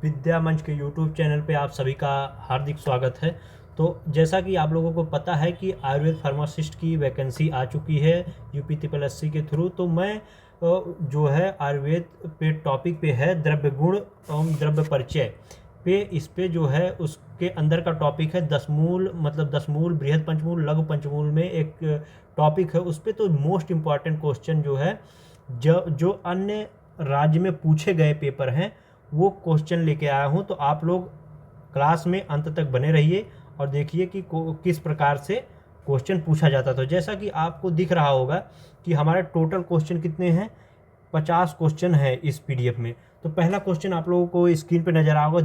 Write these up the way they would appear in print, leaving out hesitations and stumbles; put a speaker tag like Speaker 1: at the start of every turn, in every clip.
Speaker 1: विद्या मंच के YouTube channel पे आप सभी का हार्दिक स्वागत है। तो जैसा कि आप लोगों को पता है कि आयुर्वेद फार्मासिस्ट की वैकेंसी आ चुकी है यूपी ट्रिपल एस सी के थ्रू। तो मैं जो है आयुर्वेद पे टॉपिक पे है द्रव्य गुण एवं द्रव्य परिचय पे, इस पे जो है उसके अंदर का टॉपिक है दशमूल, मतलब दशमूल, बृहद पंचमूल, लघु पंचमूल में एक टॉपिक है। उस पे तो मोस्ट इम्पॉर्टेंट क्वेश्चन जो है जो अन्य राज्य में पूछे गए पेपर हैं वो क्वेश्चन लेके आया हूँ। तो आप लोग क्लास में अंत तक बने रहिए और देखिए कि किस प्रकार से क्वेश्चन पूछा जाता था। जैसा कि आपको दिख रहा होगा कि हमारे टोटल क्वेश्चन कितने हैं, 50 क्वेश्चन है इस पीडीएफ में। तो पहला क्वेश्चन आप लोगों को स्क्रीन पे नजर आ होगा,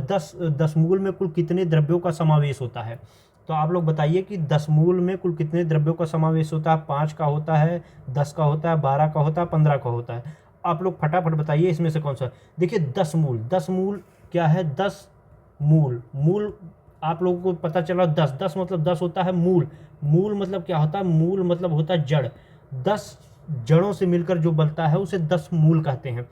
Speaker 1: 10 मूल में कुल कितने द्रव्यों का समावेश होता है। तो आप लोग बताइए कि 10 मूल में कुल कितने द्रव्यों का समावेश होता है। 5 का होता है, 10 का होता है, 12 का होता है, 15 का होता है। आप लोग फटाफट बताइए इसमें से कौन सा। देखिए 10 मूल क्या है, 10 मूल, मूल आप लोगों को पता चला 10 मतलब 10 होता है मूल। मूल मतलब क्या होता है, मूल मतलब होता है जड़। 10 जड़ों से मिलकर जो बनता है उसे 10 मूल कहते हैं।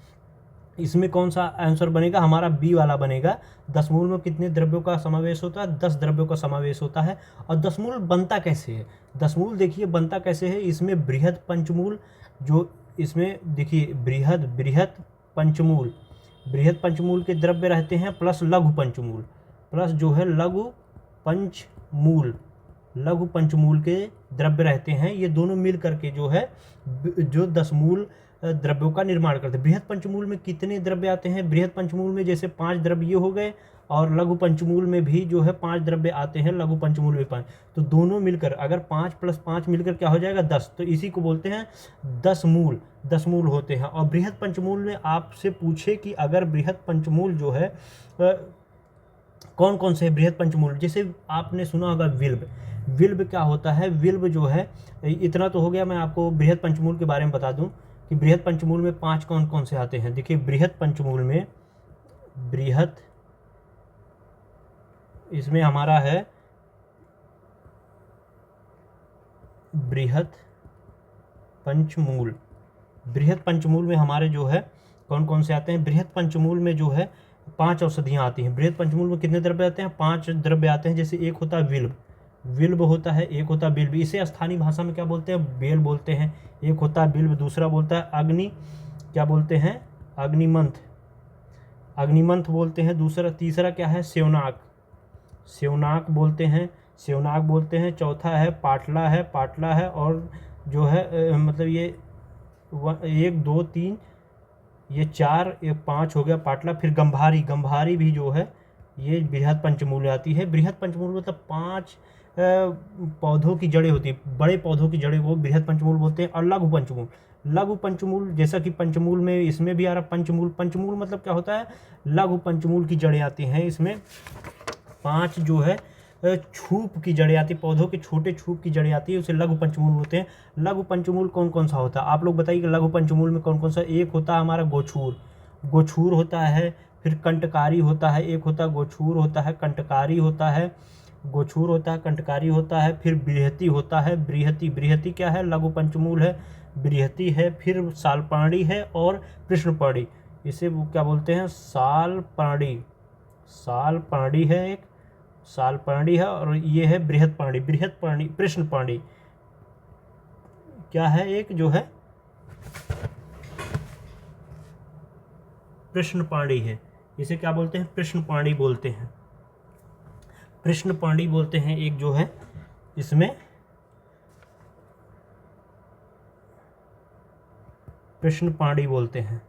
Speaker 1: इसमें कौन सा आंसर बनेगा, हमारा बी वाला बनेगा। 10 मूल में कितने द्रव्यों का समावेश होता है, 10 द्रव्यों का समावेश होता है। और 10 मूल बनता कैसे है, 10 मूल देखिए बनता कैसे है। इसमें बृहद पंचमूल, जो इसमें देखिए बृहद पंचमूल, बृहद पंचमूल के द्रव्य रहते हैं, प्लस लघु पंचमूल, प्लस जो है लघु पंचमूल, लघु पंचमूल के द्रव्य रहते हैं। ये दोनों मिल करके जो है जो 10 मूल द्रव्यों का निर्माण करते हैं। बृहद पंचमूल में कितने द्रव्य आते हैं, बृहद पंचमूल में जैसे 5 द्रव्य ये हो गए, और लघु पंचमूल में भी जो है 5 द्रव्य आते हैं, लघु पंचमूल में 5। तो दोनों मिलकर अगर 5 + 5 मिलकर क्या हो जाएगा, 10। तो इसी को बोलते हैं 10 मूल, 10 मूल होते हैं। और बृहद पंचमूल में आपसे पूछे कि अगर बृहद पंचमूल जो है कौन कौन से बृहद पंचमूल, जैसे आपने सुना होगा विल्ब। विल्ब क्या होता है, विल्ब जो है, इतना तो हो गया। मैं आपको बृहद पंचमूल के बारे में बता दूं कि बृहद पंचमूल में 5 कौन कौन से आते हैं। देखिए बृहद पंचमूल में, बृहद इसमें हमारा है बृहद पंचमूल। बृहद पंचमूल में हमारे जो है कौन कौन से आते हैं, बृहद पंचमूल में जो है 5 औषधियाँ आती हैं। बृहद पंचमूल में कितने द्रव्य आते हैं, 5 द्रव्य आते हैं। जैसे एक होता है विल्ब, विल्ब होता है, एक होता है बिल्ब। इसे स्थानीय भाषा में क्या बोलते हैं, बेल बोलते हैं। एक होता है बिल्ब, दूसरा बोलता है अग्नि, क्या बोलते हैं, अग्निमंथ, अग्निमंथ बोलते हैं। दूसरा, तीसरा क्या है, सेवनाक, सेवनाक बोलते हैं, सेवनाक बोलते हैं। चौथा है पाटला है, पाटला है। और जो है मतलब ये 1 2 3 ये 4, ये 5 हो गया पाटला। फिर गंभारी, गंभारी भी जो है ये बृहद पंचमूल आती है। बृहद पंचमूल मतलब 5 पौधों की जड़ें होती है, बड़े पौधों की जड़ें, वो बृहद पंचमूल बोलते हैं। और लघु पंचमूल, लघु पंचमूल जैसा कि पंचमूल में इसमें भी आ रहा पंचमूल। पंचमूल मतलब क्या होता है, लघु पंचमूल की जड़ें आती हैं। इसमें 5 जो है छूप की जड़ें आती, पौधों के छोटे छूप की जड़ें आती है, उसे लघु पंचमूल होते हैं। लघु पंचमूल कौन कौन सा होता है, आप लोग बताइए कि लघु पंचमूल में कौन कौन सा। एक होता है हमारा गोछूर, गोछूर होता है। फिर कंटकारी होता है, एक होता है गोछूर होता है, कंटकारी होता है, गोछूर होता है, कंटकारी होता है। फिर बृहति होता है, बृहति, बृहति क्या है, लघु पंचमूल है, बृहति है। फिर सालपर्णी है और कृष्णपर्णी, इसे वो क्या बोलते हैं, सालपर्णी, सालपर्णी है एक, सालपर्णी है। और ये है बृहदपर्णी, बृहदपर्णी, कृष्णपर्णी क्या है, एक जो है कृष्णपर्णी है, इसे क्या बोलते हैं, कृष्णपर्णी बोलते हैं, कृष्णपर्णी बोलते हैं एक जो है। इसमें कृष्णपर्णी बोलते हैं,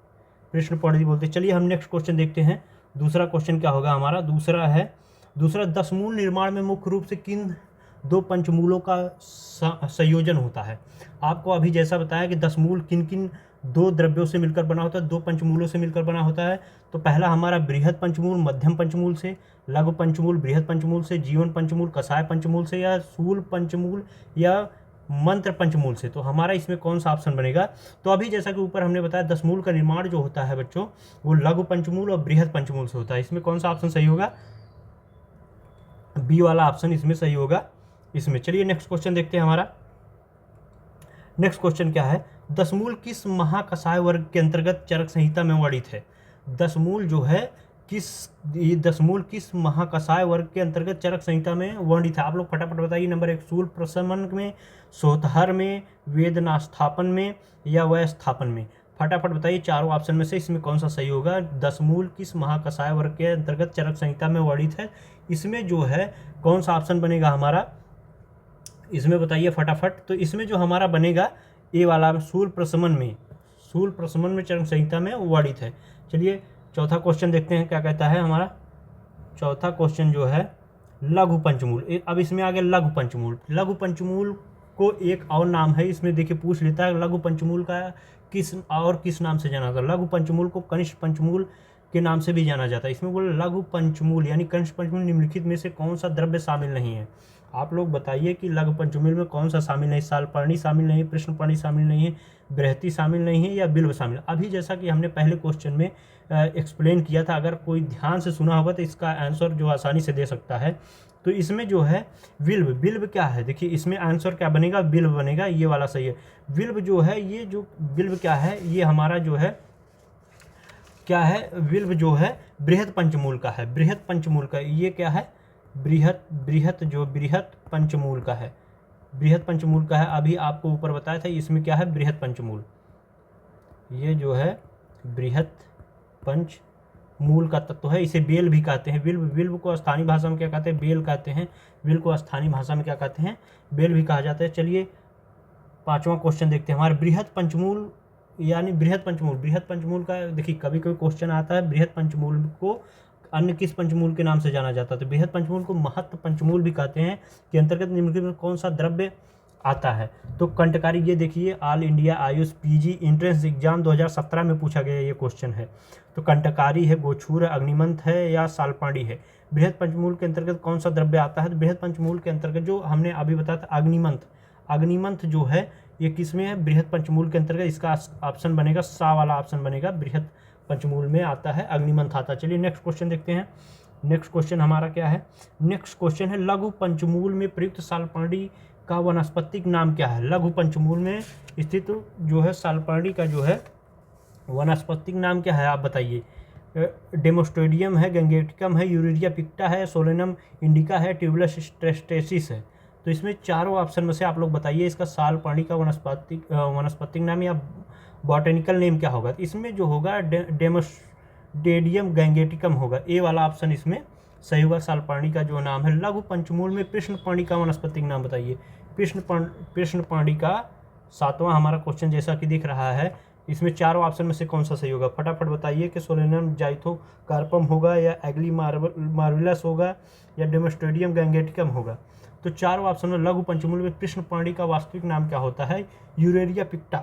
Speaker 1: कृष्णपर्णी बोलते हैं। चलिए हम नेक्स्ट क्वेश्चन देखते हैं। दूसरा क्वेश्चन क्या होगा हमारा, दूसरा है, दूसरा 10 मूल निर्माण में मुख्य रूप से किन 2 पंचमूलों का संयोजन होता है। आपको अभी जैसा बताया कि 10 मूल किन किन 2 द्रव्यों से मिलकर बना होता है, 2 पंचमूलों से मिलकर बना होता है। तो पहला हमारा बृहद पंचमूल मध्यम पंचमूल से, लघु पंचमूल बृहद पंचमूल से, जीवन पंचमूल कषाय पंचमूल से, या शूल पंचमूल या मंत्र पंचमूल से। तो हमारा इसमें कौन सा ऑप्शन बनेगा। तो अभी जैसा कि ऊपर हमने बताया 10 मूल का निर्माण जो होता है बच्चों, वो लघु पंचमूल और बृहद पंचमूल से होता है। इसमें कौन सा ऑप्शन सही होगा, बी वाला ऑप्शन इसमें सही होगा इसमें। चलिए नेक्स्ट क्वेश्चन देखते हैं हमारा। नेक्स्ट क्वेश्चन क्या है, 10 मूल किस महाकषाय वर्ग के अंतर्गत चरक संहिता में वर्णित है। 10 मूल जो है किस ये दशमूल किस महाकसाय वर्ग के अंतर्गत चरक संहिता में वर्णित है? आप लोग फटाफट बताइए। नंबर 1 शूल प्रशमन में, सोतहर में, वेदनास्थापन में या वयस्थापन में? फटाफट बताइए चारों ऑप्शन में से इसमें कौन सा सही होगा। दशमूल किस महाकसाय वर्ग के अंतर्गत चरक संहिता में वर्णित है? इसमें जो है कौन सा ऑप्शन बनेगा हमारा, इसमें बताइए फटाफट। तो इसमें जो हमारा बनेगा ए वाला, शूल प्रशमन में, शूल प्रशमन में चरक संहिता में वर्णित है। चलिए चौथा क्वेश्चन देखते हैं क्या कहता है हमारा। चौथा क्वेश्चन जो है लघु पंचमूल। अब इसमें आ गया लघु पंचमूल। लघु पंचमूल को एक और नाम है, इसमें देखिए पूछ लेता है लघु पंचमूल का किस नाम से जाना जाता है। लघु पंचमूल को कनिष्ठ पंचमूल के नाम से भी जाना जाता है। इसमें बोले लघु पंचमूल यानी कनिष्ठ पंचमूल निम्नलिखित में से कौन सा द्रव्य शामिल नहीं है? आप लोग बताइए कि लघु पंचमूल में कौन सा शामिल नहीं? सालपर्णी शामिल नहीं, कृष्णपर्णी शामिल नहीं है, बृहति शामिल नहीं है या बिल्व शामिल? अभी जैसा कि हमने पहले क्वेश्चन में एक्सप्लेन किया था, अगर कोई ध्यान से सुना होगा तो इसका आंसर जो आसानी से दे सकता है। तो इसमें जो है विल्व, बिल्व क्या है? देखिए इसमें आंसर क्या बनेगा, बिल्व बनेगा, ये वाला सही है। विल्व जो है, ये जो विल्व क्या है, ये हमारा जो है क्या है, विल्व जो है बृहत पंचमूल का है। बृहत पंचमूल का ये क्या है, बृहत पंचमूल का है। बृहत पंचमूल का है। अभी आपको ऊपर बताया था इसमें क्या है, बृहत पंचमूल। ये जो है बृहत पंचमूल का तत्व है। इसे बेल भी कहते हैं। विल्व को स्थानीय भाषा में क्या कहते हैं, बेल कहते हैं। विल्व को स्थानीय भाषा में क्या कहते हैं, बेल भी कहा जाता है। चलिए पांचवा क्वेश्चन देखते हैं हमारे बृहत पंचमूल यानी बृहत पंचमूल का। देखिए कभी कोई क्वेश्चन आता है बृहत पंचमूल को अन्य किस पंचमूल के नाम से जाना जाता है? तो बृहत पंचमूल को महत्व पंचमूल भी कहते हैं। के अंतर्गत निम्नलिखित में कौन सा द्रव्य आता है? तो कंटकारी, ये देखिए all India Ayush PG entrance exam 2017 में पूछा गया ये क्वेश्चन है। तो कंटकारी है, गोछूर है, अग्निमंथ है या सालपाड़ी है? बृहत पंचमूल के अंतर्गत कौन सा द्रव्य आता है? तो बृहत पंचमूल के अंतर्गत जो हमने अभी बताया था अग्निमंथ जो है ये किस में है, बृहत पंचमूल के अंतर्गत। इसका ऑप्शन बनेगा सा वाला ऑप्शन बनेगा, बृहत पंचमूल में आता है, अग्निमंथ आता है। चलिए नेक्स्ट क्वेश्चन देखते हैं। नेक्स्ट क्वेश्चन हमारा क्या है, नेक्स्ट क्वेश्चन है लघु पंचमूल में प्रयुक्त सालपाड़ी का वनस्पतिक नाम क्या है? लघु पंचमूल में स्थित जो है सालपाड़ी का जो है वनस्पतिक नाम क्या है, आप बताइए। डेमोस्टेडियम है, गैंगेटिकम है, यूरेरिया पिक्टा है, सोलेनम इंडिका है, ट्यूबुलस स्ट्रेस्टेसिस है? तो इसमें चारों ऑप्शन में से आप लोग बताइए इसका सालपाड़ी का वनस्पतिक नाम या बॉटेनिकल नेम क्या होगा? तो इसमें जो होगा डेमोस्टेडियम गैंगेटिकम होगा, ए वाला ऑप्शन इसमें सही होगा। सालपाड़ी का जो नाम है लघु पंचमूल में कृष्णपर्णी का वनस्पतिक नाम बताइए। कृष्णपर्णी का सातवां हमारा क्वेश्चन जैसा कि दिख रहा है, इसमें चारों ऑप्शन में से कौन सा सही होगा? फटाफट बताइए कि सोलेनम जाइथोकार्पम होगा या एग्ली मार्विलस होगा या डेमोस्टेडियम गैंगेटिकम होगा? तो चारों ऑप्शन में लघु पंचमूल में कृष्णपर्णी का वास्तविक नाम क्या होता है? यूरेरिया पिक्टा।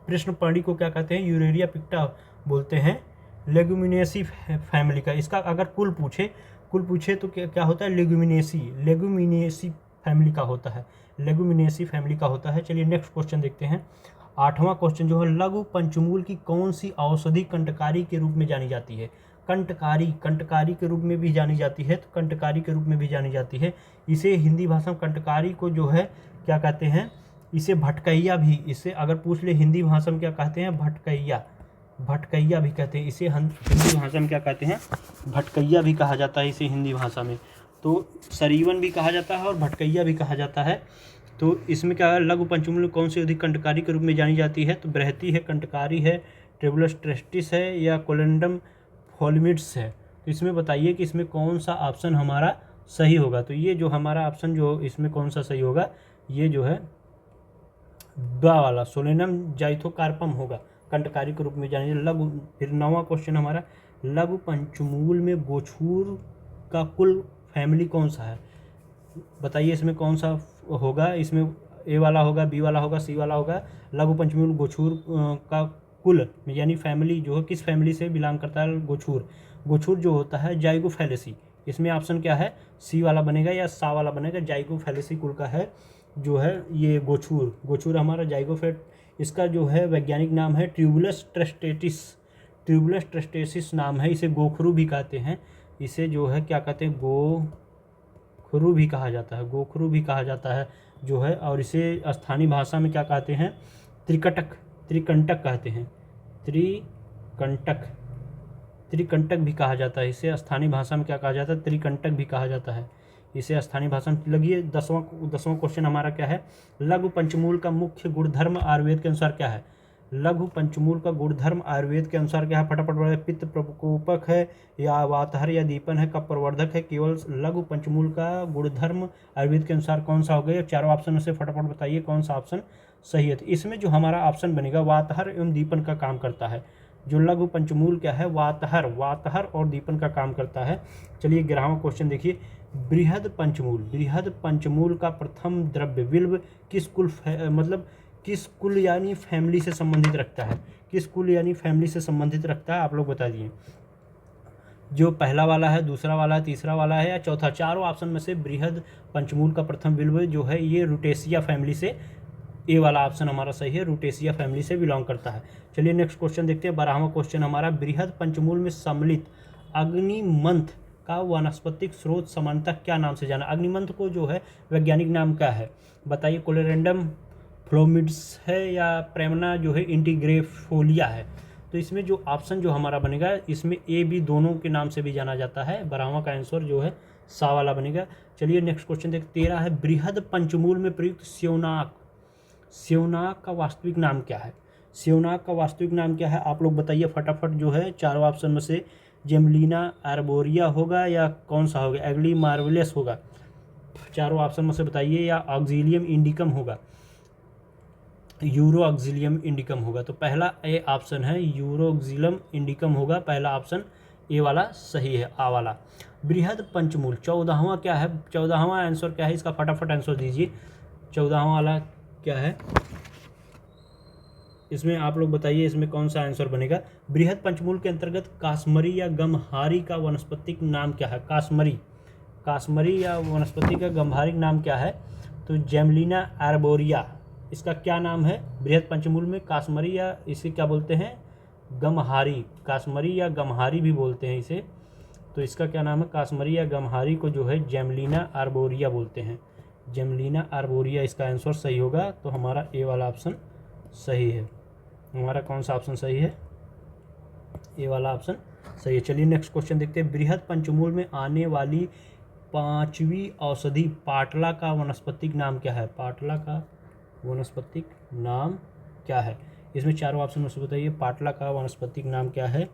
Speaker 1: कृष्णपर्णी को क्या कहते हैं? यूरेरिया पिक्टा बोलते हैं। लेगुमिनेसी फैमिली का, इसका अगर कुल पूछे तो क्या होता है? लेगुमिनेसी फैमिली का होता है, लेगुमिनेसी फैमिली का होता है। चलिए नेक्स्ट क्वेश्चन देखते हैं। आठवां क्वेश्चन जो है लघु पंचमूल की कौन सी औषधि कंटकारी के रूप में जानी जाती है? कंटकारी के रूप में भी जानी जाती है। तो कंटकारी के रूप में भी जानी जाती है। इसे हिंदी भाषा में कंटकारी को जो है क्या कहते हैं? इसे भटकैया भी, इसे अगर पूछ ले हिंदी भाषा में क्या कहते हैं? भटकैया भी कहते हैं इसे। हिंदी भाषा में क्या कहते हैं? भटकैया भी कहा जाता है इसे हिंदी भाषा में। तो सरीवन भी कहा जाता है और भटकैया भी कहा जाता है। तो इसमें क्या है, लघु पंचमूल में कौन सी औषधि कंटकारी के रूप में जानी जाती है? तो बृहति है, कंटकारी है, ट्यूबुलस स्ट्रेस्टिस है या कोलेंडम फॉलिमिड्स है? तो इसमें बताइए कि इसमें कौन सा ऑप्शन हमारा सही होगा। तो ये जो हमारा ऑप्शन जो इसमें कौन सा सही होगा, ये जो है दा वाला सोलेनम जाइथोकार्पम होगा, कंटकारी के रूप में जानिए लघु। फिर नौवां क्वेश्चन हमारा लघु पंचमूल में गोछूर का कुल फैमिली कौन सा है? बताइए इसमें कौन सा होगा? इसमें ए वाला होगा, बी वाला होगा, सी वाला होगा? लघु पंचमूल गोछूर का कुल यानी फैमिली जो है किस फैमिली से बिलोंग करता है? गोछूर जो होता है जाइगोफैलेसी। इसमें ऑप्शन क्या है? सी वाला बनेगा या सा वाला बनेगा? जाइगोफैलेसी कुल का है जो है ये गोछूर हमारा जाइगोफेट। इसका जो है वैज्ञानिक नाम है ट्यूबुलस ट्रेस्टेसिस नाम है। इसे गोखरू भी कहते हैं। इसे जो है क्या कहते हैं? गोखरू भी कहा जाता है जो है। और इसे स्थानीय भाषा में क्या कहते हैं? त्रिकंटक कहते हैं। त्रिकंटक त्रिकंटक भी कहा जाता है। इसे स्थानीय भाषा में क्या कहा जाता है? त्रिकंटक भी कहा जाता है इसे स्थानीय भाषा में। लगिए 10वां क्वेश्चन हमारा क्या है? लघु पंचमूल का मुख्य गुणधर्म आयुर्वेद के अनुसार क्या है? लघु पंचमूल का गुणधर्म आयुर्वेद के अनुसार क्या है? फटाफट बढ़े। पित्त प्रकोपक है या वातहर या दीपन है, कफ प्रवर्धक है। केवल लघु पंचमूल का गुणधर्म आयुर्वेद के अनुसार कौन सा हो गया? चारों ऑप्शन में से फटाफट बताइए कौन सा ऑप्शन सही है। तो इसमें जो हमारा ऑप्शन बनेगा वातहर एवं दीपन का काम करता है। जो लघु पंचमूल क्या है? वातहर और दीपन का काम करता है। चलिए 11वां क्वेश्चन देखिए। बृहद पंचमूल का प्रथम द्रव्य विल्व किस कुल मतलब किस कुल यानी फैमिली से संबंधित रखता है? किस कुल यानी फैमिली से संबंधित रखता है? आप लोग बता दिए। जो पहला वाला है, दूसरा वाला है, तीसरा वाला है या चौथा? चारों ऑप्शन में से बृहद पंचमूल का प्रथम विल्व जो है ये रूटेसिया फैमिली से, ए वाला ऑप्शन हमारा सही है, रूटेसिया फैमिली से बिलोंग करता है। चलिए नेक्स्ट क्वेश्चन देखते हैं। 12वां क्वेश्चन हमारा, बृहद पंचमूल में सम्मिलित अग्निमंथ का वानस्पतिक स्रोत सामान्यतः क्या नाम से जाना? अग्निमंथ को जो है वैज्ञानिक नाम क्या है? बताइए। कोलेरेंडम फ्लोमिड्स है या प्रेमना जो है इंटीग्रेफोलिया है? तो इसमें जो ऑप्शन जो हमारा बनेगा इसमें ए बी दोनों के नाम से भी जाना जाता है। 12वां का आंसर जो है सा वाला बनेगा। चलिए नेक्स्ट क्वेश्चन देख। 13 है, बृहद पंचमूल में प्रयुक्त सेवनाक का वास्तविक नाम क्या है? सेवनाक का वास्तविक नाम क्या है? आप लोग बताइए फटाफट। जो है चारों ऑप्शन में से जेमलिना आर्बोरिया होगा या कौन सा होगा? एग्ली मार्वेलस होगा? चारों ऑप्शन में से बताइए। या ऑक्सीलियम इंडिकम होगा? यूरो ऑक्सीलियम इंडिकम होगा? तो पहला ए ऑप्शन है यूरो ऑक्सीलियम इंडिकम होगा। पहला ऑप्शन ए वाला सही है, आ वाला। बृहद पंचमूल 14वां क्या है? 14वां आंसर क्या है इसका? फटाफट आंसर दीजिए। 14वां वाला क्या है इसमें? आप लोग बताइए इसमें कौन सा आंसर बनेगा? बृहद पंचमूल के अंतर्गत काश्मरी या गमहारी का वनस्पतिक नाम क्या है? काश्मरी या वनस्पति का गंभीर नाम क्या है? तो जेमलिना आर्बोरिया इसका क्या नाम है? बृहद पंचमूल में काश्मरी या इसे क्या बोलते हैं? गमहारी। काश्मरी या गमहारी भी बोलते हैं इसे। तो इसका क्या नाम है? काश्मरी या गमहारी को जो है जेमलिना आर्बोरिया बोलते हैं। जेमलिना आर्बोरिया इसका आंसर सही होगा। तो हमारा ए वाला ऑप्शन सही है। हमारा कौन सा ऑप्शन सही है? ए वाला ऑप्शन सही है। चलिए नेक्स्ट क्वेश्चन देखते हैं। बृहद पंचमूल में आने वाली 5वीं औषधि पाटला का वनस्पतिक नाम क्या है? पाटला का वनस्पतिक नाम क्या है? इसमें चारों ऑप्शन में से बताइए पाटला का वनस्पतिक नाम क्या है?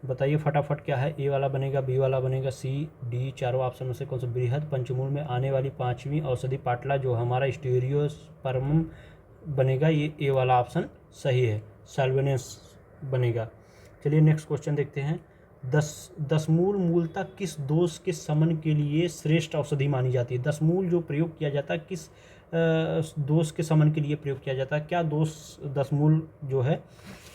Speaker 1: बताइए फटाफट क्या है? ए वाला बनेगा, बी वाला बनेगा, सी डी? चारों ऑप्शन में से कौन सा? बृहद पंचमूल में आने वाली 5वीं औषधि पाटला जो हमारा स्टेरियोस्पर्मम बनेगा, ये ए वाला ऑप्शन सही है, सैल्वेनेस बनेगा। चलिए नेक्स्ट क्वेश्चन देखते हैं। दसमूल मूलतः किस दोष के शमन के लिए श्रेष्ठ औषधि मानी जाती है? दसमूल जो प्रयोग किया जाता है किस दोष के शमन के लिए प्रयोग किया जाता है? क्या दोष दसमूल जो है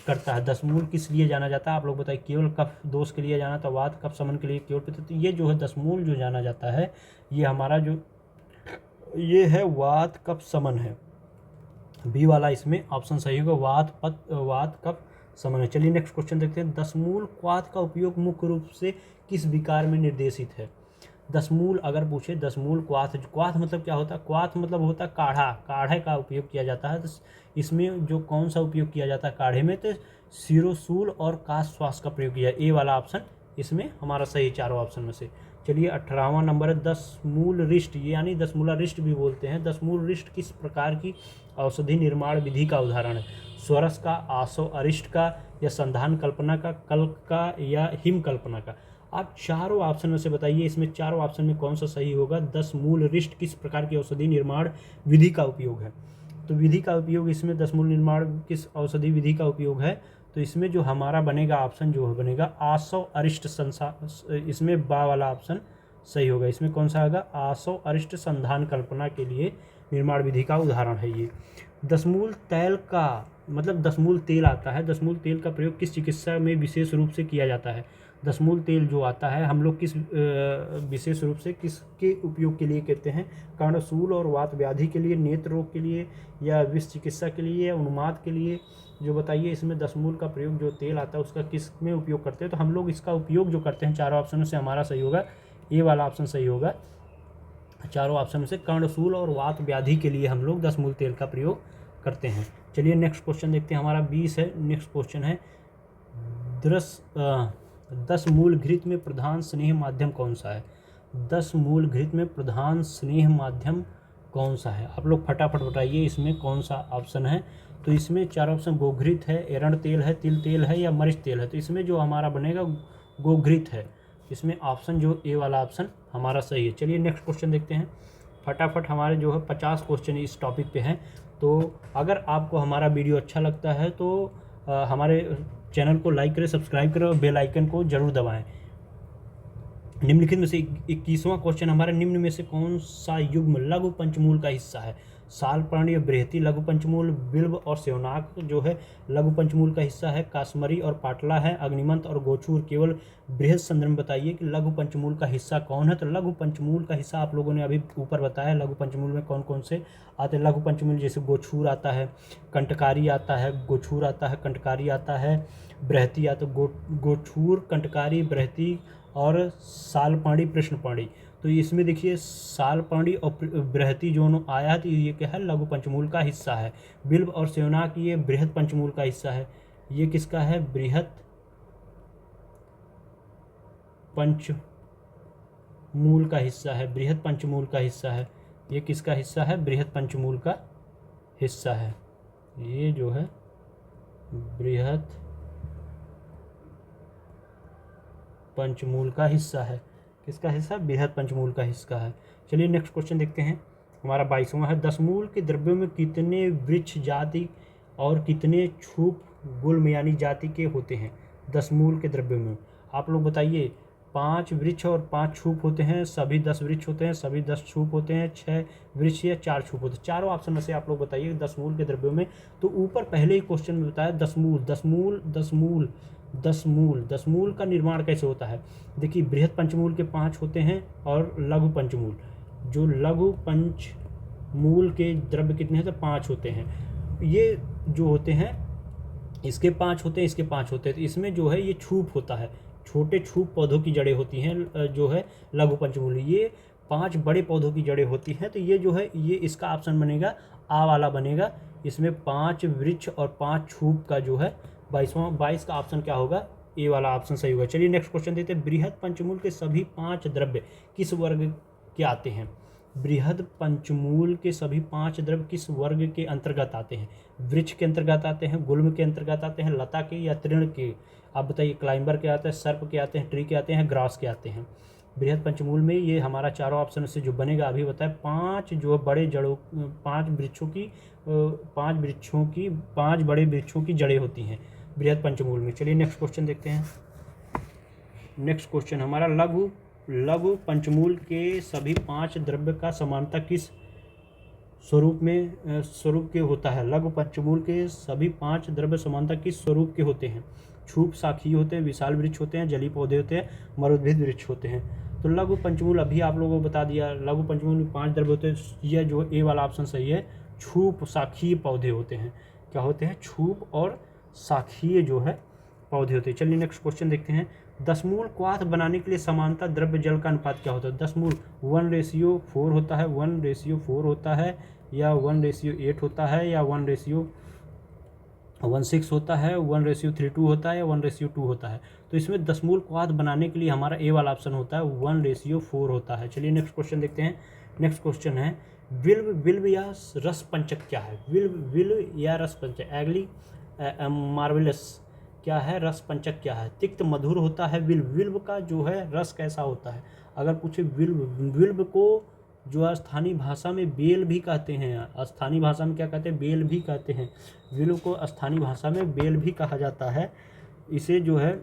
Speaker 1: करता है? दसमूल किस लिए जाना जाता है? आप लोग बताइए। केवल कफ दोष के लिए जाना था, वात कफ शमन के लिए केवल पित्त। तो ये जो है दसमूल जो जाना जाता है ये हमारा जो ये है वात कफ शमन है। बी वाला इसमें ऑप्शन सही होगा, वात कफ शमन है। चलिए नेक्स्ट क्वेश्चन देखते हैं। दसमूल क्वाथ का उपयोग मुख्य रूप से किस विकार में निर्देशित है? दसमूल अगर पूछे दसमूल क्वाथ मतलब क्या होता है? क्वाथ मतलब होता है काढ़े का उपयोग किया जाता है। तो इसमें जो कौन सा उपयोग किया जाता है काढ़े में? तो शिरोशूल और काश श्वास का प्रयोग किया। ए वाला ऑप्शन इसमें हमारा सही चारों ऑप्शन में से। चलिए 18वां नंबर है दसमूल रिष्ट, यानी दसमूला रिष्ट भी बोलते हैं। दसमूल रिष्ट किस प्रकार की औषधि निर्माण विधि का उदाहरण है? स्वरस का, आसव अरिष्ट का या संधान कल्पना का, कल्क का या हिम कल्पना का? आप चारों ऑप्शन में से बताइए इसमें चारों ऑप्शन में कौन सा सही होगा? दसमूल रिष्ट किस प्रकार की औषधि निर्माण विधि का उपयोग है? तो विधि का उपयोग इसमें दसमूल निर्माण किस औषधि विधि का उपयोग है? तो इसमें जो हमारा बनेगा ऑप्शन जो बनेगा आसव अरिष्ट इसमें बा वाला ऑप्शन सही होगा। इसमें कौन सा होगा? आसव अरिष्ट संधान कल्पना के लिए निर्माण विधि का उदाहरण है ये। दसमूल तैल का मतलब दसमूल तेल आता है। दसमूल तेल का प्रयोग किस चिकित्सा में विशेष रूप से किया जाता है? दसमूल तेल जो आता है हम लोग किस विशेष रूप से किसके उपयोग के लिए कहते हैं? कर्णशूल और वात व्याधि के लिए, नेत्र रोग के लिए या विष चिकित्सा के लिए या उन्माद के लिए? जो बताइए इसमें दसमूल का प्रयोग जो तेल आता है उसका किस में उपयोग करते हैं? तो हम लोग इसका उपयोग जो करते हैं चारों ऑप्शन में से हमारा सही होगा, ए वाला ऑप्शन सही होगा। चारों ऑप्शन में से कर्णशूल और वात व्याधि के लिए हम लोग दसमूल तेल का प्रयोग करते हैं। चलिए नेक्स्ट क्वेश्चन देखते हैं। हमारा 20 है। नेक्स्ट क्वेश्चन है 10 मूल घृत में प्रधान स्नेह माध्यम कौन सा है? 10 मूल घृत में प्रधान स्नेह माध्यम कौन सा है? आप लोग फटाफट बताइए इसमें कौन सा ऑप्शन है। तो इसमें 4 ऑप्शन गोघृत है, एरंड तेल है, तिल तेल है या मरीच तेल है। तो इसमें जो हमारा बनेगा गोघृत है। इसमें ऑप्शन जो ए वाला ऑप्शन हमारा सही है। चलिए नेक्स्ट क्वेश्चन देखते हैं। फटाफट हमारे जो है 50 क्वेश्चन इस टॉपिक पे हैं। तो अगर आपको हमारा वीडियो अच्छा लगता है तो हमारे चैनल को लाइक करें, सब्सक्राइब करें और बेल आइकन को जरूर दबाएं। निम्नलिखित में से 21वां क्वेश्चन हमारा, निम्न में से कौन सा युग्म लघु पंचमूल का हिस्सा है? सालपर्णी और बृहति लघु पंचमूल, बिल्व और सेवनाक जो है लघु पंचमूल का हिस्सा है, काश्मरी और पाटला है, अग्निमंत और गोचूर केवल बृहद संदर्भ। बताइए कि लघु पंचमूल का हिस्सा कौन है? तो लघु पंचमूल का हिस्सा आप लोगों ने अभी ऊपर बताया। लघु पंचमूल में कौन कौन से आते हैं? लघु पंचमूल जैसे गोचूर आता है, कंटकारी आता है, गोचूर आता है, कंटकारी आता है, बृहति आता है। गोचूर, कंटकारी, बृहति और सालपाणी, कृष्णपाणी। तो इसमें देखिए सालपाणी और बृहति जो आया है तो ये क्या है? लघु पंचमूल का हिस्सा है। बिल्व और सेवनाक ये बृहद पंचमूल का हिस्सा है। ये किसका है? बृहद पंचमूल का हिस्सा है। बृहद पंचमूल का हिस्सा है। ये किसका हिस्सा है? बृहद पंचमूल का हिस्सा है। ये जो है बृहद पंचमूल का हिस्सा है। किसका हिस्सा? बृहद पंचमूल का हिस्सा है। चलिए नेक्स्ट क्वेश्चन देखते हैं। हमारा 22वां है, 10 मूल के द्रव्यों में कितने वृक्ष जाति और कितने छूप गुल्म यानी जाति के होते हैं? 10 मूल के द्रव्यों में आप लोग बताइए। 5 वृक्ष और 5 छूप होते हैं, सभी 10 वृक्ष होते हैं, सभी 10 छूप होते हैं, 6 वृक्ष या 4 छूप होते हैं। चारों ऑप्शन में से आप लोग बताइए 10 मूल के द्रव्यों में। तो ऊपर पहले ही क्वेश्चन में बताया 10 मूल, 10 मूल, 10 मूल, 10 मूल। 10 मूल का निर्माण कैसे होता है? देखिए बृहद पंचमूल के 5 होते हैं और लघु पंचमूल, जो लघु पंचमूल के द्रव्य कितने हैं? तो 5 होते हैं। ये जो होते हैं इसके 5 होते हैं, इसके 5 होते हैं। तो इसमें जो है ये छूप होता है, छोटे छूप पौधों की जड़ें होती हैं जो है लघु पंचमूल। ये 5 बड़े पौधों की जड़ें होती हैं। तो ये जो है ये इसका ऑप्शन बनेगा आ वाला बनेगा। इसमें 5 वृक्ष और 5 छूप का जो है 22 का ऑप्शन क्या होगा? ए वाला ऑप्शन सही होगा। चलिए नेक्स्ट क्वेश्चन देते हैं। बृहद पंचमूल के सभी 5 द्रव्य किस वर्ग के आते हैं? बृहद पंचमूल के सभी 5 द्रव्य किस वर्ग के अंतर्गत आते हैं? वृक्ष के अंतर्गत आते हैं, गुल्म के अंतर्गत आते हैं, लता के या तृण के? आप बताइए। क्लाइंबर के आते हैं, सर्प के आते हैं, ट्री के आते हैं, ग्रास के आते हैं। बृहद पंचमूल में ये हमारा चारों ऑप्शन से जो बनेगा अभी बताए 5 जो बड़े जड़ों 5 वृक्षों की 5 बड़े वृक्षों की जड़ें होती हैं बृहद पंचमूल में। चलिए नेक्स्ट क्वेश्चन देखते हैं। नेक्स्ट क्वेश्चन हमारा, लघु पंचमूल के सभी 5 द्रव्य का समानता किस स्वरूप के होता है? लघु पंचमूल के सभी 5 द्रव्य समानता किस स्वरूप के होते हैं? छूप शाखीय होते हैं, विशाल वृक्ष होते हैं, जलीय पौधे होते हैं, मरुद्भिद वृक्ष होते हैं। तो लघु पंचमूल अभी आप लोगों को बता दिया। लघु पंचमूल में 5 द्रव्य होते हैं। यह जो ए वाला ऑप्शन सही है। छूप शाखीय पौधे होते हैं। क्या होते हैं? छूप और शाखीय जो है पौधे होते हैं। चलिए नेक्स्ट क्वेश्चन देखते हैं। 10 मूल क्वाथ बनाने के लिए समानता द्रव्य जल का अनुपात क्या होता है? 10 मूल 1:4 होता है, 1:4 होता है या 1:8 होता है या 1:16 होता है, 1:32 होता है या 1:2 होता है। तो इसमें 10 मूल क्वाथ बनाने के लिए हमारा ए वाला ऑप्शन होता है 1:4 होता है। चलिए नेक्स्ट क्वेश्चन देखते हैं। नेक्स्ट क्वेश्चन है, विल्व या रस पंचक क्या है? विल्व या रस पंचक, एग्ली मार्वेलस क्या है? रस पंचक क्या है? तिक्त मधुर होता है विल्व का जो है रस कैसा होता है? अगर पूछे विल्व को जो स्थानीय भाषा में बेल भी कहते हैं। स्थानीय भाषा में क्या कहते हैं? बेल भी कहते हैं। विल्व को स्थानीय भाषा में बेल भी कहा जाता है। इसे जो है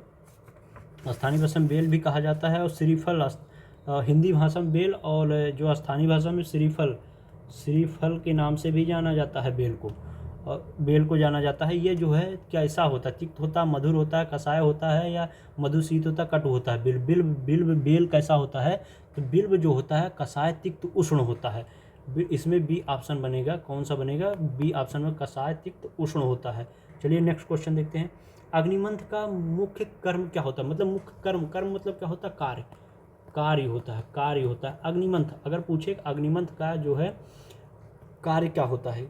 Speaker 1: स्थानीय भाषा में बेल भी कहा जाता है। और श्रीफल हिंदी भाषा में बेल और जो स्थानीय भाषा में श्रीफल के नाम से भी जाना जाता है बेल को जाना जाता है। ये जो है कैसा होता है? तिक्त होता है, मधुर होता है, कसाय होता है या मधुशीत होता है, कटु होता है? बेल कैसा होता है? तो बिल्व जो होता है कसाय, तिक्त, उष्ण होता है। इसमें बी ऑप्शन बनेगा। कौन सा बनेगा? बी ऑप्शन में कसाय, तिक्त, उष्ण होता है। चलिए नेक्स्ट क्वेश्चन देखते हैं। अग्निमंथ का मुख्य कर्म क्या होता है? मतलब मुख्य कर्म मतलब क्या होता है? कार्य होता है अग्निमंथ। अगर पूछे अग्निमंथ का जो है कार्य क्या होता है?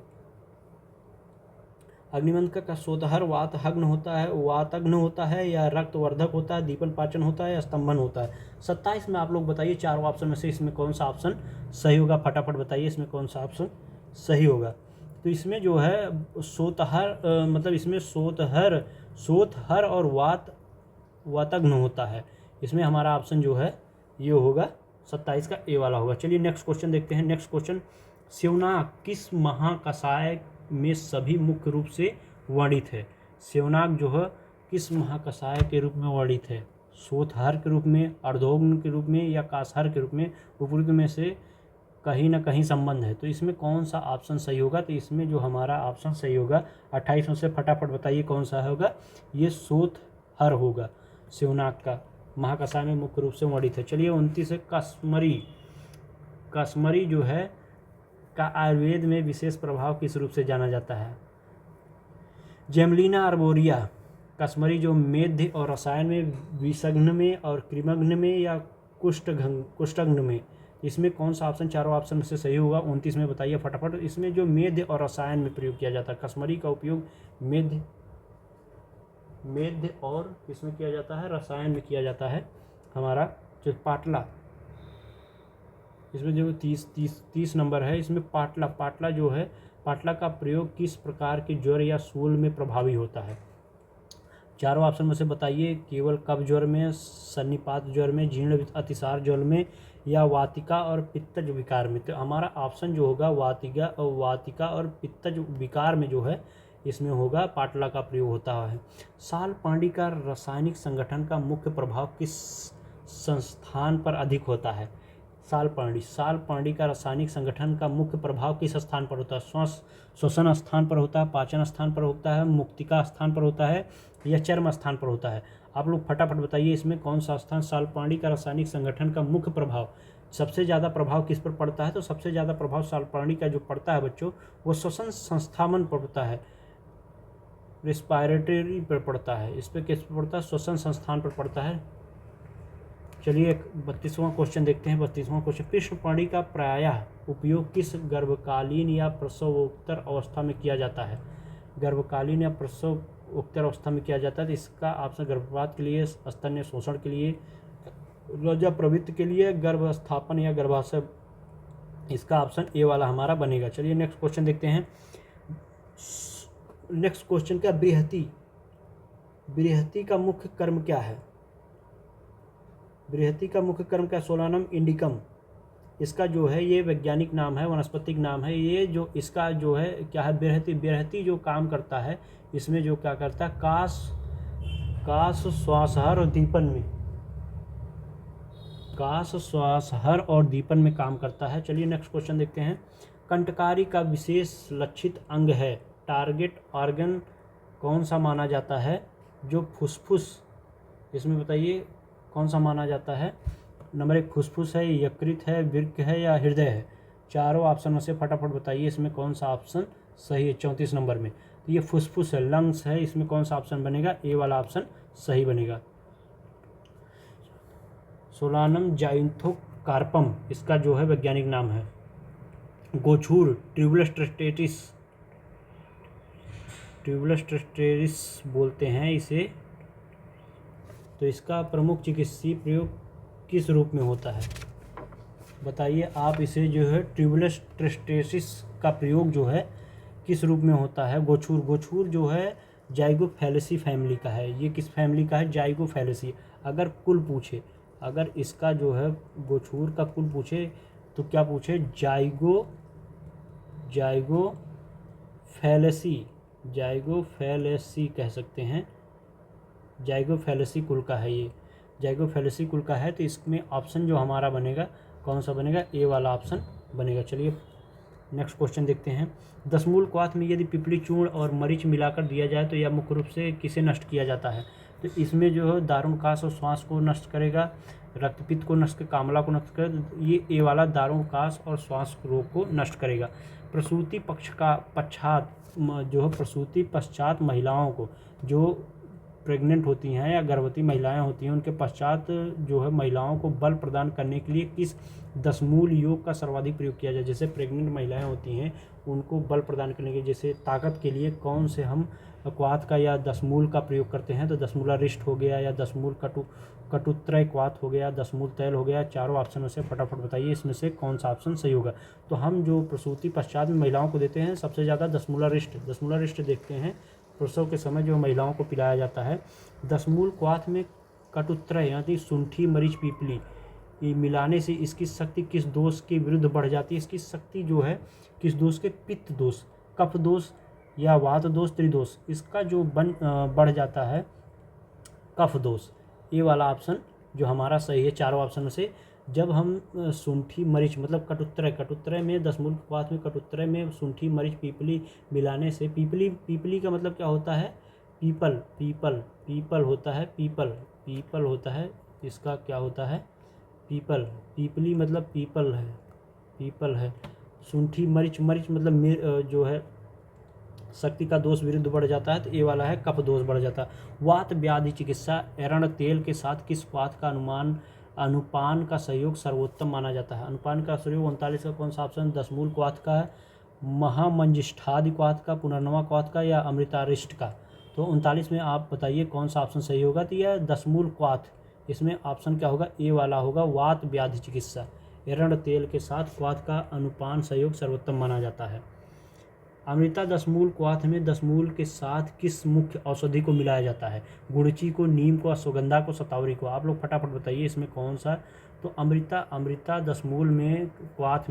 Speaker 1: अग्निमंत्र का सोतहर वातहग्न होता है, वातग्न होता है, या रक्तवर्धक होता है, दीपन पाचन होता है, या स्तंभन होता है। 27 में आप लोग बताइए चारों ऑप्शन में से इसमें कौन सा ऑप्शन सही होगा, फटाफट बताइए इसमें कौन सा ऑप्शन सही होगा। तो इसमें जो है सोतहर मतलब इसमें सोतहर और वातग्न होता है। इसमें हमारा ऑप्शन जो है ये होगा 27 का ए वाला होगा। चलिए नेक्स्ट क्वेश्चन देखते हैं। नेक्स्ट क्वेश्चन, सेवनाक किस महाकषाय में सभी मुख्य रूप से वर्णित है? सेवनाक जो है किस महाकषाय के रूप में वर्णित है? सोतहर के रूप में, अर्धोग्न के रूप में, या कासहर के रूप में? उपरोक्त में से कहीं ना कहीं संबंध है, तो इसमें कौन सा ऑप्शन सही होगा? तो इसमें जो हमारा ऑप्शन सही होगा 28 में से फटाफट बताइए कौन सा होगा। ये सोतहर होगा, सेवनाक का महाकषाय में मुख्य रूप से वर्णित है। चलिए 29 है, कश्मरी जो है का आयुर्वेद में विशेष प्रभाव किस रूप से जाना जाता है? जेमलिना अर्बोरिया कश्मरी जो मेध और रसायन में, विषघ्न में और कृमघ्न में, या कुष्ठघ्न में? इसमें कौन सा ऑप्शन चारों ऑप्शन में से सही होगा 29 में बताइए फटाफट। इसमें जो मेध और रसायन में प्रयोग किया जाता है, कश्मरी का उपयोग मेध और किसमें किया जाता है? रसायन में किया जाता है। हमारा जो पाटला, इसमें जो 30 नंबर है, इसमें पाटला जो है, पाटला का प्रयोग किस प्रकार के ज्वर या सूल में प्रभावी होता है? चारों ऑप्शन में से बताइए। केवल कफ ज्वर में, सन्निपात ज्वर में, जीर्ण अतिसार ज्वर में, या वातिका और पित्तज विकार में? तो हमारा ऑप्शन जो होगा वातिका और पित्तज विकार में जो है इसमें होगा पाटला का प्रयोग होता है। साल पांडी का रासायनिक संगठन का मुख्य प्रभाव किस संस्थान पर अधिक होता है? साल पांडी का रासायनिक संगठन का मुख्य प्रभाव किस स्थान पर होता है? श्वसन स्थान पर होता है, पाचन स्थान पर होता है, मुक्तिका स्थान पर होता है, या चर्म स्थान पर होता है? आप लोग फटाफट बताइए इसमें कौन सा स्थान साल पांडी का रासायनिक संगठन का मुख्य प्रभाव, सबसे ज़्यादा प्रभाव किस पर पड़ता है? तो सबसे ज़्यादा प्रभाव साल पांडी का जो पड़ता है बच्चों, वो श्वसन संस्थान पर पड़ता है, रिस्पायरेटरी पर पड़ता है। इस पर किस पर पड़ता है? श्वसन संस्थान पर पड़ता है। चलिए 32वां क्वेश्चन देखते हैं। 32वां क्वेश्चन, पृष्ठपाणी का प्रायः उपयोग किस गर्भकालीन या प्रसवोत्तर अवस्था में किया जाता है? गर्भकालीन या प्रसवोत्तर अवस्था में किया जाता है। तो इसका ऑप्शन गर्भपात के लिए, स्तन्य शोषण के लिए, रजा प्रवृत्ति के लिए, गर्भ स्थापन या गर्भाशय। इसका ऑप्शन ए वाला हमारा बनेगा। चलिए नेक्स्ट क्वेश्चन देखते हैं। नेक्स्ट क्वेश्चन का, बृहति का मुख्य कर्म क्या है? बृहति का मुख्य कर्म क्या? सोलानम इंडिकम इसका जो है ये वैज्ञानिक नाम है, वनस्पतिक नाम है। ये जो इसका जो है क्या है? बृहति जो काम करता है इसमें जो क्या करता है? काश श्वासहर और दीपन में, श्वासहर और दीपन में काम करता है। चलिए नेक्स्ट क्वेश्चन देखते हैं। कंटकारी का विशेष लक्षित अंग है, टारगेट ऑर्गन कौन सा माना जाता है? जो फुसफुस, इसमें बताइए कौन सा माना जाता है? नंबर 1 फुसफुस है, यकृत है, वृक्क है, या हृदय है? चारों ऑप्शन में से फटाफट बताइए इसमें कौन सा ऑप्शन सही है 34 नंबर में। तो ये फुसफुस है, लंग्स है। इसमें कौन सा ऑप्शन बनेगा? ए वाला ऑप्शन सही बनेगा। सोलानम जाइंथोकार्पम इसका जो है वैज्ञानिक नाम है। गोछूर, ट्यूबुलस ट्रेस्टेरिस बोलते हैं इसे। तो इसका प्रमुख चिकित्सीय प्रयोग किस रूप में होता है? बताइए आप। इसे जो है ट्यूबुलस ट्रेस्टेरिस का प्रयोग जो है किस रूप में होता है? गोछूर जो है जाइगोफैलेसी फैमिली का है। ये किस फैमिली का है? जाइगोफैलेसी। अगर कुल पूछे, अगर इसका जो है गोछूर का कुल पूछे तो क्या पूछे? जाइगोफैलेसी कह सकते हैं। जाइगोफैलेसी कुल का है ये, जाइगोफैलेसी कुल का है। तो इसमें ऑप्शन जो हमारा बनेगा कौन सा बनेगा? ए वाला ऑप्शन बनेगा। चलिए नेक्स्ट क्वेश्चन देखते हैं। दशमूल क्वाथ में यदि पिपली चूर्ण और मरीच मिलाकर दिया जाए तो यह मुख्य रूप से किसे नष्ट किया जाता है? तो इसमें जो है दारुणकाश और श्वास को नष्ट करेगा, रक्तपित्त को नष्ट कर, कामला को नष्ट करेगा। ये ए वाला दारुणकाश और श्वास रोग को नष्ट करेगा। प्रसूति पश्चात जो है प्रसूति पश्चात महिलाओं को जो प्रेग्नेंट होती हैं या गर्भवती महिलाएं होती हैं उनके पश्चात जो है महिलाओं को बल प्रदान करने के लिए किस 10 मूल योग का सर्वाधिक प्रयोग किया जाए। जैसे प्रेग्नेंट महिलाएं होती हैं उनको बल प्रदान करने के जैसे ताकत के लिए कौन से हम क्वाथ का या 10 मूल का प्रयोग करते हैं, तो 10 मूला रिष्ट हो गया या 10 मूल कटुत्रय क्वाथ हो गया, 10 मूल तैल हो गया। चारों ऑप्शनों से फटाफट बताइए इसमें से कौन सा ऑप्शन सही होगा। तो हम जो प्रसूति पश्चात में महिलाओं को देते हैं सबसे ज़्यादा 10 मूला रिष्ट देखते हैं प्रसव के समय जो महिलाओं को पिलाया जाता है। 10 मूल क्वाथ में कटुत्रय यानी शुंठी मरीच पीपली ये मिलाने से इसकी शक्ति किस दोष के विरुद्ध बढ़ जाती है। इसकी शक्ति जो है किस दोष के, पित्त दोष, कफ दोष या वात दोष, त्रिदोष, इसका जो बढ़ जाता है कफ दोष। ये वाला ऑप्शन जो हमारा सही है चारों ऑप्शन में से। जब हम शुंठी मरीच मतलब कटुत्रय में 10 मूल क्वाथ में कटुत्रय में शुंठी मरीच पीपली मिलाने से, पीपली का मतलब क्या होता है, पीपल होता है, पीपल होता है, इसका क्या होता है, पीपली मतलब पीपल है। शुंठी मरीच मतलब जो है शक्ति का दोष विरुद्ध बढ़ जाता है, तो ये वाला है कफ दोष बढ़ जाता है। वात व्याधि चिकित्सा एरण तेल के साथ किस क्वाथ का अनुपान का सहयोग सर्वोत्तम माना जाता है। अनुपान का सहयोग 39 का कौन सा ऑप्शन, 10 मूल क्वाथ का है, महामंजिष्ठादि क्वाथ का, पुनर्नवा क्वाथ का या अमृतारिष्ट का। तो 39 में आप बताइए कौन सा ऑप्शन सही होगा। तो यह 10 मूल क्वाथ, इसमें ऑप्शन क्या होगा, ए वाला होगा वात व्याधि चिकित्सा एरण तेल के साथ क्वाथ का अनुपान सहयोग सर्वोत्तम माना जाता है। अमृता 10 मूल क्वाथ में 10 मूल के साथ किस मुख्य औषधि को मिलाया जाता है। गुड़ची को, नीम को, अश्वगंधा को, शतावरी को। आप लोग फटाफट बताइए इसमें कौन सा। तो अमृता 10 मूल में क्वाथ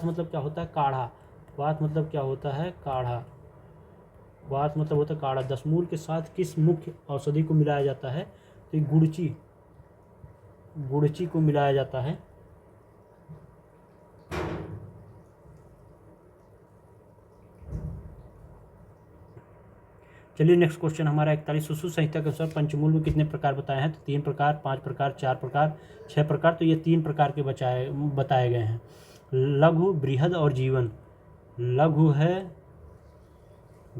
Speaker 1: मतलब क्या होता है, काढ़ा। क्वाथ मतलब क्या होता है, काढ़ा। क्वाथ मतलब होता है काढ़ा। 10 मूल के साथ किस मुख्य औषधि को मिलाया जाता है, तो गुड़ची को मिलाया जाता है। चलिए नेक्स्ट क्वेश्चन हमारा 41 सुश्रुत संहिता के अनुसार पंचमूल में कितने प्रकार बताए हैं। तो 3 प्रकार, 5 प्रकार, 4 प्रकार, 6 प्रकार। तो ये 3 प्रकार के बताए गए हैं। लघु, बृहद और जीवन। लघु है,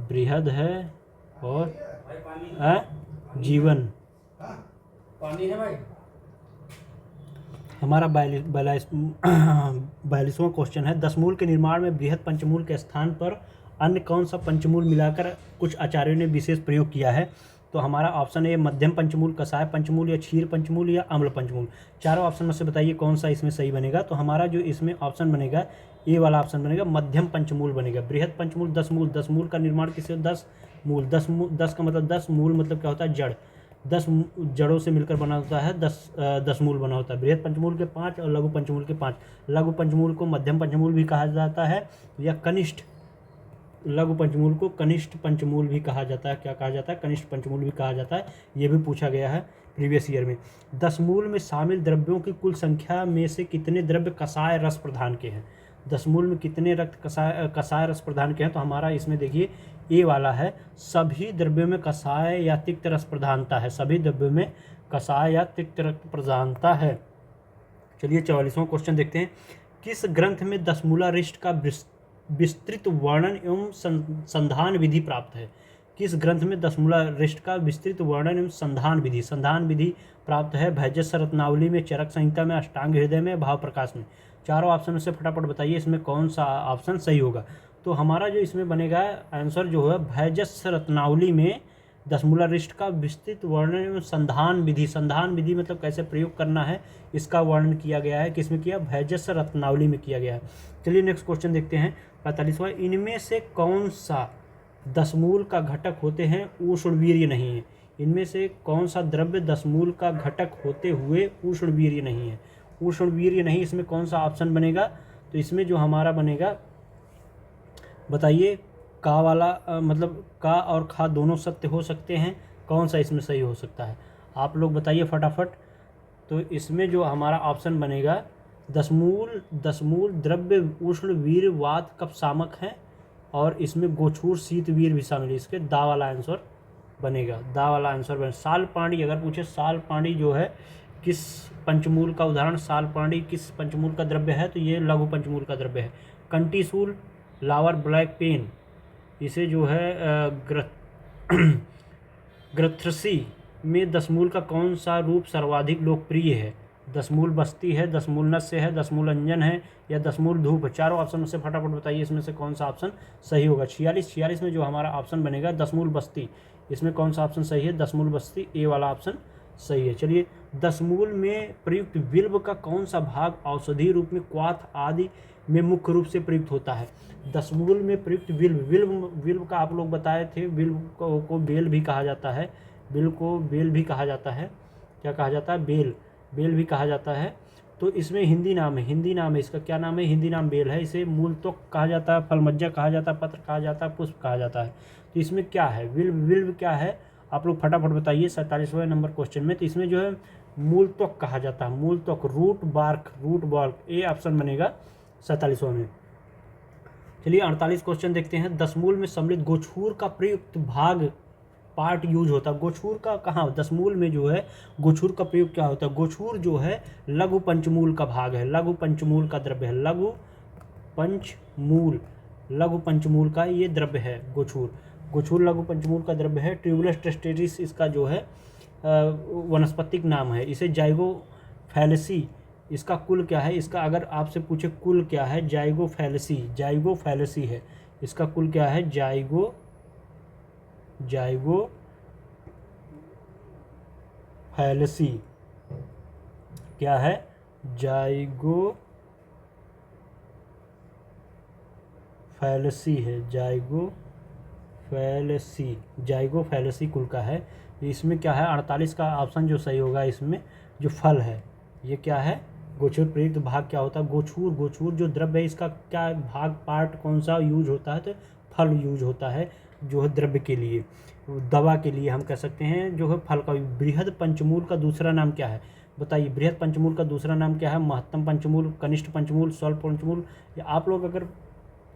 Speaker 1: बृहद है और जीवन। पानी है भाई। हमारा 42वां क्वेश्चन है। 10 मूल के निर्माण में बृहद पंचमूल के स्थान पर अन्य कौन सा पंचमूल मिलाकर कुछ आचार्यों ने विशेष प्रयोग किया है। तो हमारा ऑप्शन है मध्यम पंचमूल, कसाय पंचमूल या क्षीर पंचमूल या अम्ल पंचमूल। चारों ऑप्शन में से बताइए कौन सा इसमें सही बनेगा। तो हमारा जो इसमें ऑप्शन बनेगा ए वाला ऑप्शन बनेगा, मध्यम पंचमूल बनेगा। बृहद पंचमूल 10 मूल का निर्माण किससे, 10 का मतलब 10 मूल मतलब क्या होता है, जड़। 10 जड़ों से मिलकर बना होता है, 10 मूल बना होता है। बृहद पंचमूल के 5 और लघु पंचमूल के 5। लघु पंचमूल को मध्यम पंचमूल भी कहा जाता है या कनिष्ठ, लघु पंचमूल को कनिष्ठ पंचमूल भी कहा जाता है। क्या कहा जाता है, कनिष्ठ पंचमूल भी कहा जाता है। ये भी पूछा गया है प्रीवियस ईयर में। 10 मूल में शामिल द्रव्यों की कुल संख्या में से कितने द्रव्य कषाय रस प्रधान के हैं। 10 मूल में कितने रक्त कषाय रस प्रधान के हैं। तो हमारा इसमें देखिए ए वाला है, सभी द्रव्यों में कषाय या तिक्त रस प्रधानता है। सभी द्रव्यों में कषाय या तिक्त रस प्रधानता है। चलिए 44वां क्वेश्चन देखते हैं। किस ग्रंथ में 10 मूला रिष्ट का विस्तृत वर्णन एवं संधान विधि प्राप्त है। किस ग्रंथ में 10 मूला रिष्ट का विस्तृत वर्णन एवं संधान विधि प्राप्त है। भैजस रत्नावली में, चरक संहिता में, अष्टांग हृदय में, भाव प्रकाश में। चारों ऑप्शन में से फटाफट बताइए इसमें कौन सा ऑप्शन सही होगा। तो हमारा जो इसमें बनेगा आंसर जो है भैजस रत्नावली में 10 मूला रिष्ट का विस्तृत वर्णन एवं संधान विधि मतलब कैसे प्रयोग करना है, इसका वर्णन किया गया है। किसमें किया, भैजस रत्नावली में किया गया है। चलिए नेक्स्ट क्वेश्चन देखते हैं 45वां। इनमें से कौन सा 10 मूल का घटक होते हैं उष्णवीर्य नहीं है। इनमें से कौन सा द्रव्य 10 मूल का घटक होते हुए उष्णवीर्य नहीं है। उष्णवीर्य नहीं, इसमें कौन सा ऑप्शन बनेगा। तो इसमें जो हमारा बनेगा बताइए, का वाला मतलब का और खा दोनों सत्य हो सकते हैं। कौन सा इसमें सही हो सकता है, आप लोग बताइए फटाफट। तो इसमें जो हमारा ऑप्शन बनेगा 10 मूल द्रव्य उष्ण वीर वात कफ सामक है और इसमें गोछूर शीत वीर भी शामिल है। इसके दा वाला आंसर बनेगा, साल पानी। अगर पूछे साल पानी जो है किस पंचमूल का उदाहरण, साल पानी किस पंचमूल का द्रव्य है, तो ये लघु पंचमूल का द्रव्य है। कंटीसूल, लावर ब्लैक पेन, इसे जो है ग्रथ्रसी में दशमूल का कौन सा रूप सर्वाधिक लोकप्रिय है? दशमूल बस्ती है, दशमूल नस्य है, दशमूल अंजन है या दशमूल धूप है? चारों ऑप्शन में से फटाफट बताइए इसमें से कौन सा ऑप्शन सही होगा। 46 में जो हमारा ऑप्शन बनेगा दशमूल बस्ती, इसमें कौन सा ऑप्शन सही है? दशमूल बस्ती, ए वाला ऑप्शन सही है। चलिए, दशमूल में प्रयुक्त विल्व का कौन सा भाग औषधीय रूप में क्वाथ आदि में मुख्य रूप से प्रयुक्त होता है? दशमूल में प्रयुक्त विल्व का आप लोग बताए थे, विल्व को बेल भी कहा जाता है, बेल को बेल भी कहा जाता है। क्या कहा जाता है? बेल भी कहा जाता है। तो इसमें हिंदी नाम है इसका, क्या नाम है? हिंदी नाम बेल है। इसे मूलत्वक कहा जाता है, फलमज्जा कहा जाता है, पत्र कहा जाता है, पुष्प कहा जाता है। तो इसमें क्या है? विल्व क्या है? आप लोग फटाफट बताइए 47वें नंबर क्वेश्चन में। तो इसमें जो है मूलत्वक कहा जाता है, मूलत्वक, रूट बार्क, ए ऑप्शन बनेगा 47वां में। चलिए 48 क्वेश्चन देखते हैं। दशमूल में सम्मिलित गोछूर का प्रयुक्त भाग पार्ट यूज होता है। गोछूर का कहाँ? दशमूल में जो है गोछूर का प्रयोग क्या होता है? गोछूर जो है लघु पंचमूल का भाग है, लघु पंचमूल का द्रव्य है, लघु पंचमूल का ये द्रव्य है गोछूर लघु पंचमूल का द्रव्य है। ट्यूबुलस टेस्टेटिस इसका जो है वनस्पतिक नाम है। इसे जाइगोफैलेसी, इसका कुल क्या है? इसका अगर आपसे पूछे कुल क्या है? जाइगोफैलेसी है। इसका कुल क्या है? जाइगोफैलेसी क्या है? जाइगोफैलेसी है, जाइगोफैलेसी कुल का है। इसमें क्या है? 48 का ऑप्शन जो सही होगा, इसमें जो फल है ये क्या है? गोछूर प्रयुक्त भाग क्या होता है? गोछूर जो द्रव्य है इसका क्या भाग, पार्ट कौन सा यूज होता है? तो फल यूज होता है जो है द्रव्य के लिए, दवा के लिए हम कह सकते हैं जो है फल का। बृहद पंचमूल का दूसरा नाम क्या है? बताइए, बृहद पंचमूल का दूसरा नाम क्या है? महत्तम पंचमूल, कनिष्ठ पंचमूल, स्वल्प पंचमूल। या आप लोग अगर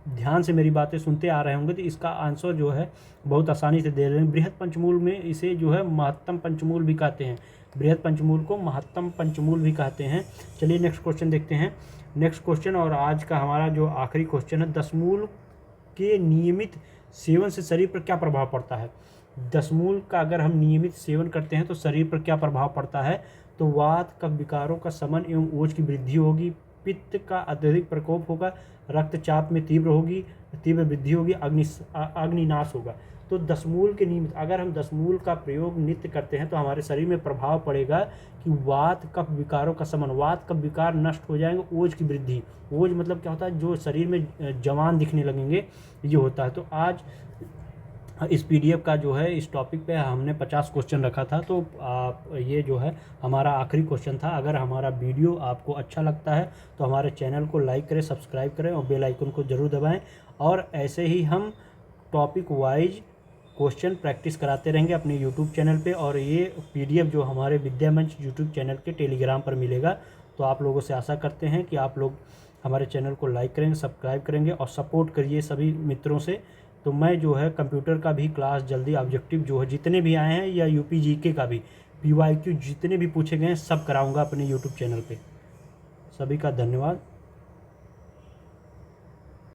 Speaker 1: ध्यान से मेरी बातें सुनते आ रहे होंगे तो इसका आंसर जो है बहुत आसानी से दे रहे हैं। बृहद पंचमूल में इसे जो है महत्तम पंचमूल भी कहते हैं, बृहद पंचमूल को महत्तम पंचमूल भी कहते हैं। चलिए नेक्स्ट क्वेश्चन देखते हैं। नेक्स्ट क्वेश्चन और आज का हमारा जो आखिरी क्वेश्चन है, दशमूल के नियमित सेवन से शरीर पर क्या प्रभाव पड़ता है? दशमूल का अगर हम नियमित सेवन करते हैं तो शरीर पर क्या प्रभाव पड़ता है? तो वात, कफ विकारों का शमन एवं ओज की वृद्धि होगी, पित्त का अत्यधिक प्रकोप होगा, रक्तचाप में तीव्र वृद्धि होगी, अग्निनाश होगा। तो दशमूल के नियमित अगर हम दशमूल का प्रयोग नित्य करते हैं तो हमारे शरीर में प्रभाव पड़ेगा कि वात, कफ विकारों का शमन, वात कफ विकार नष्ट हो जाएंगे, ओज की वृद्धि, ओज मतलब क्या होता है? जो शरीर में जवान दिखने लगेंगे, ये होता है। तो आज इस पीडीएफ का जो है इस टॉपिक पे हमने 50 क्वेश्चन रखा था। तो ये जो है हमारा आखिरी क्वेश्चन था। अगर हमारा वीडियो आपको अच्छा लगता है तो हमारे चैनल को लाइक करें, सब्सक्राइब करें और बेल आइकन को ज़रूर दबाएं। और ऐसे ही हम टॉपिक वाइज क्वेश्चन प्रैक्टिस कराते रहेंगे अपने यूट्यूब चैनल पे। और ये पीडीएफ जो हमारे विद्या मंच यूट्यूब चैनल के टेलीग्राम पर मिलेगा। तो आप लोगों से आशा करते हैं कि आप लोग हमारे चैनल को लाइक करेंगे, सब्सक्राइब करेंगे और सपोर्ट करिए सभी मित्रों से। तो मैं जो है कंप्यूटर का भी क्लास जल्दी, ऑब्जेक्टिव जो है जितने भी आए हैं या यूपी जीके का भी, PYQ जितने भी पूछे गए हैं सब कराऊंगा अपने यूट्यूब चैनल पे। सभी का धन्यवाद।